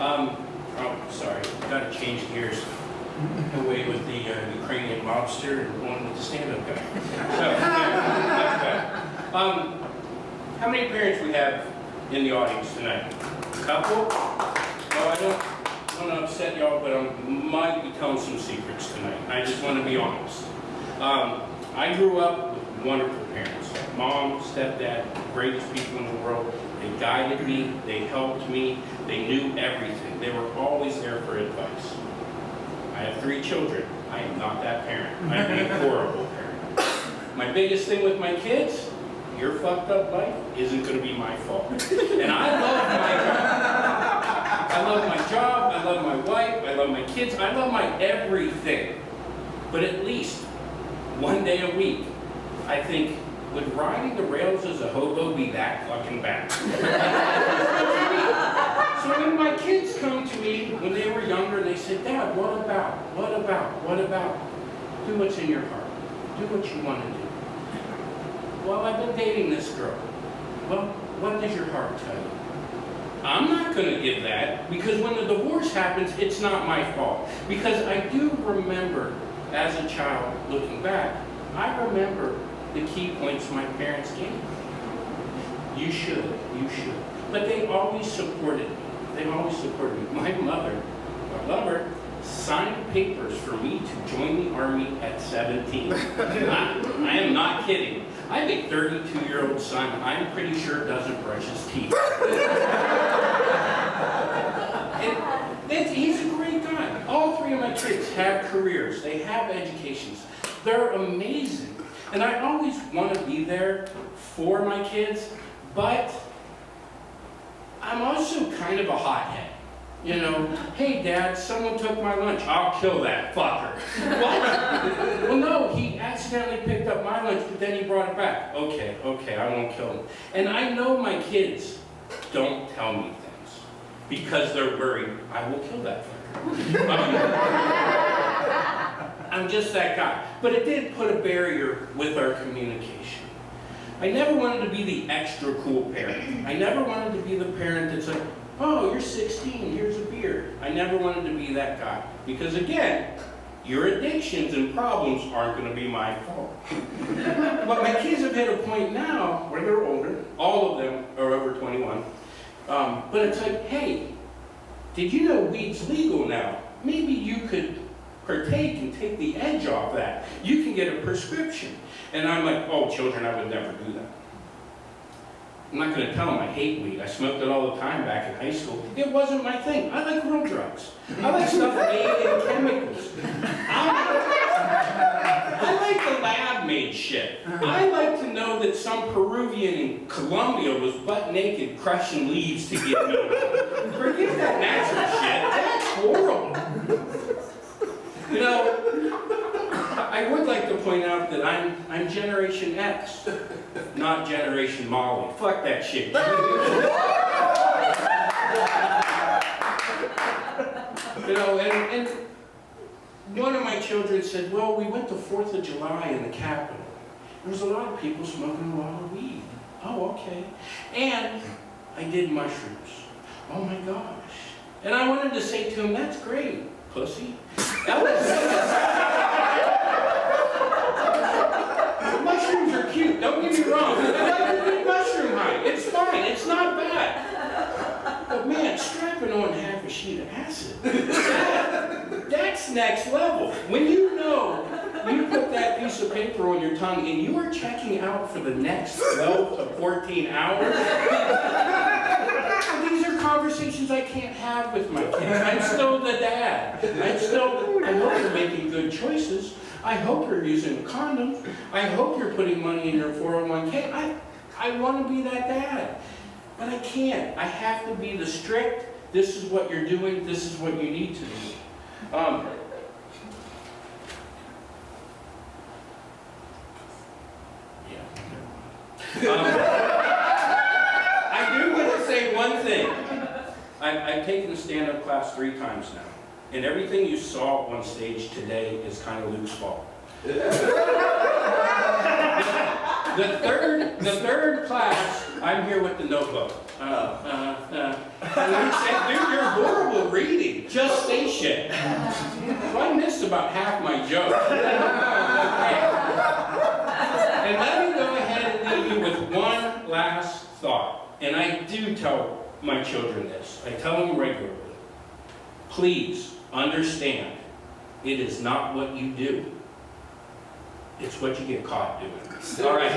Oh, sorry, got to change gears. Away with the Ukrainian mobster and one with the stand-up guy. So, how many parents we have in the audience tonight? A couple? Well, I don't want to upset y'all, but I might be telling some secrets tonight. I just want to be honest. I grew up with wonderful parents. Mom, stepdad, greatest people in the world. They guided me, they helped me, they knew everything. They were always there for advice. I have 3 children. I am not that parent. I'm a horrible parent. My biggest thing with my kids, your fucked up life isn't going to be my fault. And I love my job. I love my job, I love my wife, I love my kids, I love my everything. But at least one day a week, I think, would riding the rails as a hobo be that fucking bad? So when my kids come to me when they were younger and they said, Dad, what about? Do what's in your heart. Do what you want to do. Well, I've been dating this girl. Well, what does your heart tell you? I'm not going to give that, because when the divorce happens, it's not my fault. Because I do remember, as a child, looking back, I remember the key points my parents gave me. You should. But they always supported me. My mother, I love her, signed papers for me to join the Army at 17. I am not kidding. I have a 32-year-old son I'm pretty sure doesn't brush his teeth. He's a great guy. All 3 of my kids have careers. They have educations. They're amazing. And I always want to be there for my kids, but I'm also kind of a hothead. You know, hey Dad, someone took my lunch. I'll kill that fucker. What? Well, no, he accidentally picked up my lunch, but then he brought it back. Okay, I won't kill him. And I know my kids don't tell me things because they're worried I will kill that fucker. I'm just that guy. But it did put a barrier with our communication. I never wanted to be the extra cool parent. I never wanted to be the parent that's like, oh, you're 16, here's a beer. I never wanted to be that guy. Because again, your addictions and problems aren't going to be my fault. But my kids have hit a point now where they're older. All of them are over 21. But it's like, hey, did you know weed's legal now? Maybe you could partake and take the edge off that. You can get a prescription. And I'm like, oh, children, I would never do that. I'm not going to tell them I hate weed. I smoked it all the time back in high school. It wasn't my thing. I like real drugs. I like stuff made in chemicals. I like the lab-made shit. I like to know that some Peruvian in Colombia was butt naked crushing leaves to get me. Forget that natural shit. That's horrible. You know, I would like to point out that I'm Generation X, not Generation Molly. Fuck that shit. You know, and one of my children said, well, we went to 4th of July in the Capitol. There was a lot of people smoking a lot of weed. Oh, okay. And I did mushrooms. Oh my gosh. And I wanted to say to him, that's great, pussy. Mushrooms are cute, don't get me wrong. I like a good mushroom high. It's fine, it's not bad. But man, strapping on half a sheet of acid, that's next level. When you know you put that piece of paper on your tongue and you are checking out for the next 12 to 14 hours, these are conversations I can't have with my kids. I'm still the dad. I hope you're making good choices. I hope you're using a condom. I hope you're putting money in your 401k. I want to be that dad. But I can't. I have to be the strict, this is what you're doing, this is what you need to do. I do want to say one thing. I've taken a stand-up class 3 times now. And everything you saw on stage today is kind of Luke's fault. The third class, I'm here with the notebook. And we said, dude, you're horrible at reading. Just say shit. So I missed about half my joke. And let me go ahead and leave you with one last thought. And I do tell my children this. I tell them regularly. Please understand, it is not what you do. It's what you get caught doing. All right.